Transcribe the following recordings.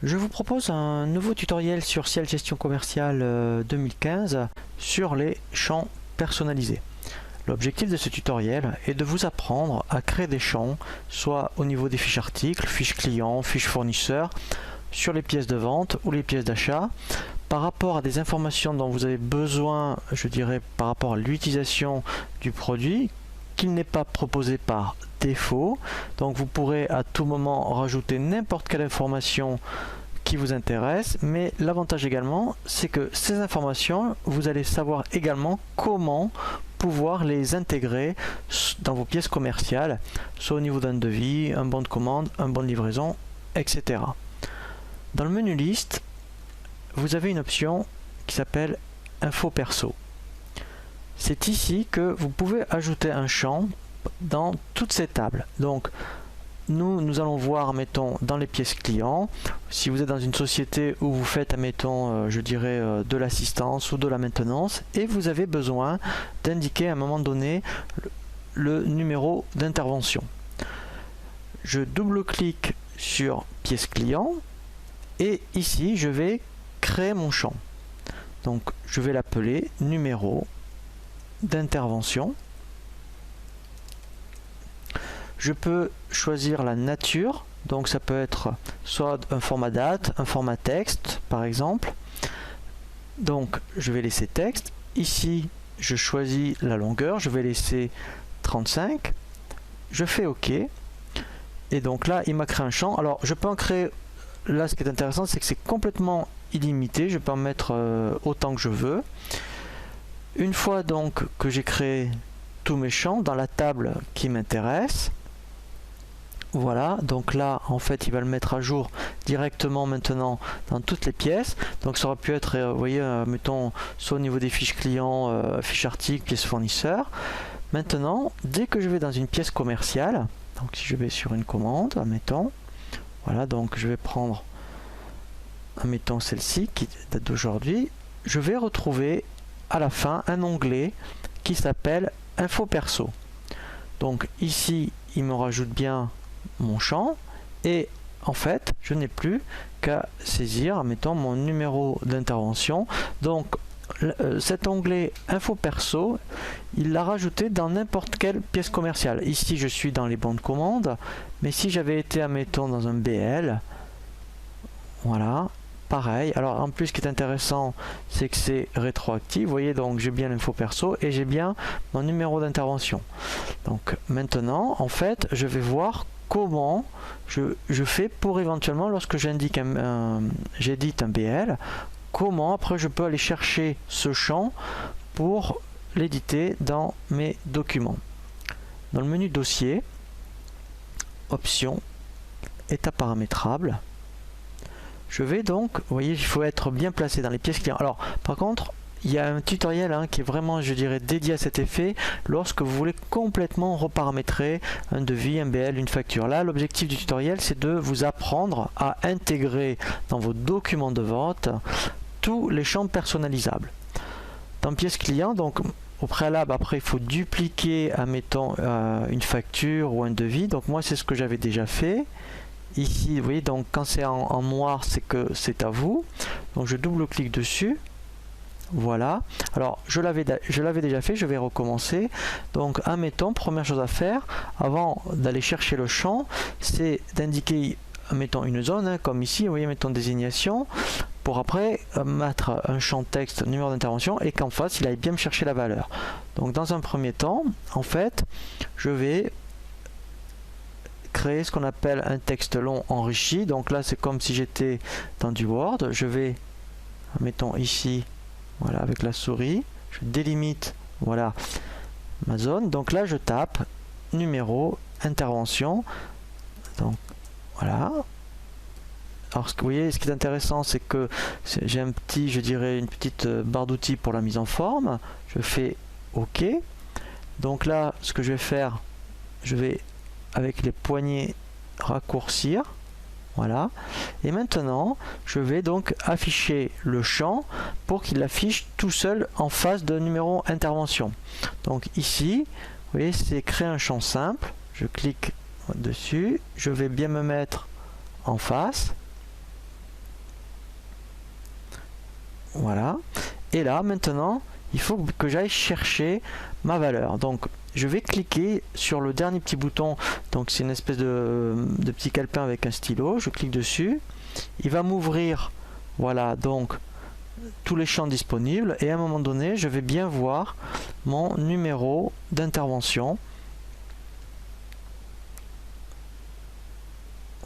Je vous propose un nouveau tutoriel sur Ciel Gestion Commerciale 2015 sur les champs personnalisés. L'objectif de ce tutoriel est de vous apprendre à créer des champs, soit au niveau des fiches articles, fiches clients, fiches fournisseurs, sur les pièces de vente ou les pièces d'achat, par rapport à des informations dont vous avez besoin, je dirais, par rapport à l'utilisation du produit, qu'il n'est pas proposé par défaut. Donc vous pourrez à tout moment rajouter n'importe quelle information qui vous intéresse, mais l'avantage également, c'est que ces informations, vous allez savoir également comment pouvoir les intégrer dans vos pièces commerciales, soit au niveau d'un devis, un bon de commande, un bon de livraison, etc. Dans le menu liste, vous avez une option qui s'appelle Info Perso. C'est ici que vous pouvez ajouter un champ dans toutes ces tables. Donc, nous allons voir, mettons, dans les pièces clients, si vous êtes dans une société où vous faites, admettons, je dirais, de l'assistance ou de la maintenance, et vous avez besoin d'indiquer à un moment donné le numéro d'intervention. Je double-clique sur pièce client, et ici, je vais créer mon champ. Donc, je vais l'appeler numéro d'intervention. Je peux choisir la nature, donc ça peut être soit un format date, un format texte par exemple. Donc je vais laisser texte. Ici je choisis la longueur, je vais laisser 35. Je fais OK. Et donc là il m'a créé un champ. Alors je peux en créer, là ce qui est intéressant c'est que c'est complètement illimité, je peux en mettre autant que je veux. Une fois donc que j'ai créé tous mes champs dans la table qui m'intéresse, voilà, donc là en fait il va le mettre à jour directement maintenant dans toutes les pièces. Donc ça aurait pu être, vous voyez, mettons, soit au niveau des fiches clients, fiches articles, pièces fournisseurs. Maintenant, dès que je vais dans une pièce commerciale, donc si je vais sur une commande, admettons, voilà, donc je vais prendre, admettons, celle-ci qui date d'aujourd'hui, je vais retrouver à la fin un onglet qui s'appelle Info Perso. Donc ici il me rajoute bien mon champ et en fait je n'ai plus qu'à saisir, mettons, mon numéro d'intervention. Donc cet onglet Info Perso, il l'a rajouté dans n'importe quelle pièce commerciale. Ici je suis dans les bons de commande, mais si j'avais été, admettons, dans un BL, voilà, pareil. Alors en plus ce qui est intéressant c'est que c'est rétroactif, vous voyez, donc j'ai bien l'info perso et j'ai bien mon numéro d'intervention. Donc maintenant en fait je vais voir comment je fais pour éventuellement, lorsque j'édite un BL, comment après je peux aller chercher ce champ pour l'éditer dans mes documents. Dans le menu dossier, option, état paramétrable, je vais donc, vous voyez, il faut être bien placé dans les pièces clients. Alors, par contre, il y a un tutoriel qui est vraiment, je dirais, dédié à cet effet lorsque vous voulez complètement reparamétrer un devis, un BL, une facture. Là, l'objectif du tutoriel, c'est de vous apprendre à intégrer dans vos documents de vente tous les champs personnalisables. Dans pièces clients, donc, au préalable, après, il faut dupliquer, admettons, une facture ou un devis. Donc, moi, c'est ce que j'avais déjà fait. Ici, vous voyez, donc quand c'est en noir, c'est que c'est à vous. Donc je double-clique dessus. Voilà. Alors je l'avais déjà fait, je vais recommencer. Donc admettons, première chose à faire, avant d'aller chercher le champ, c'est d'indiquer, mettons, une zone, comme ici, vous voyez, mettons désignation, pour après mettre un champ texte, numéro d'intervention, et qu'en face, il aille bien me chercher la valeur. Donc dans un premier temps, en fait, je vais créer ce qu'on appelle un texte long enrichi. Donc là c'est comme si j'étais dans du Word. Je vais, mettons ici, voilà, avec la souris, je délimite, voilà, ma zone. Donc là je tape numéro intervention. Donc voilà. Alors ce que vous voyez, ce qui est intéressant, c'est que j'ai un petit, je dirais, une petite barre d'outils pour la mise en forme. Je fais OK. Donc là ce que je vais faire, je vais avec les poignées raccourcir, voilà, et maintenant je vais donc afficher le champ pour qu'il affiche tout seul en face de numéro intervention. Donc ici, vous voyez, c'est créer un champ simple, je clique dessus, je vais bien me mettre en face, Voilà. Et là, maintenant, il faut que j'aille chercher ma valeur. Donc, je vais cliquer sur le dernier petit bouton. Donc, c'est une espèce de petit calepin avec un stylo. Je clique dessus. Il va m'ouvrir, voilà, donc tous les champs disponibles. Et à un moment donné, je vais bien voir mon numéro d'intervention.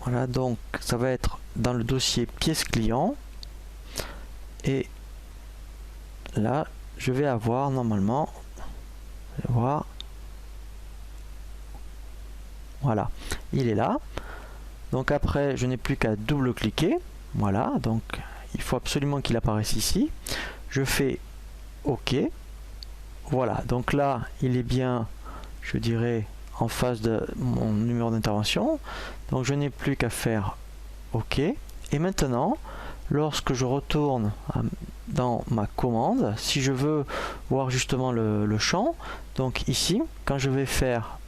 Voilà, donc ça va être dans le dossier pièce client. Et là, je vais avoir normalement, voir, voilà, il est là. Donc après, je n'ai plus qu'à double-cliquer. Voilà, donc il faut absolument qu'il apparaisse ici. Je fais OK. Voilà, donc là, il est bien, je dirais, en face de mon numéro d'intervention. Donc je n'ai plus qu'à faire OK. Et maintenant, lorsque je retourne dans ma commande, si je veux voir justement le champ, donc ici, quand je vais faire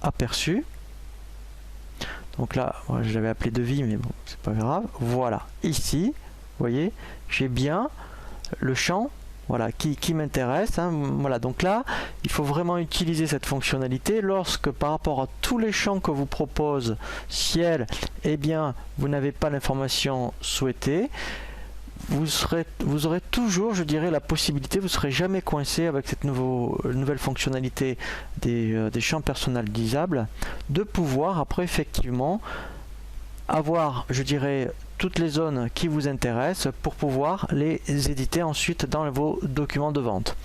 aperçu, donc là, je l'avais appelé devis, mais bon, c'est pas grave. Voilà, ici, vous voyez, j'ai bien le champ, voilà, qui m'intéresse. Hein. Voilà, donc là, il faut vraiment utiliser cette fonctionnalité lorsque, par rapport à tous les champs que vous propose Ciel, eh bien, vous n'avez pas l'information souhaitée. Vous aurez toujours, je dirais, la possibilité, vous ne serez jamais coincé avec cette nouvelle fonctionnalité des champs personnalisables, de pouvoir après effectivement avoir, je dirais, toutes les zones qui vous intéressent pour pouvoir les éditer ensuite dans vos documents de vente.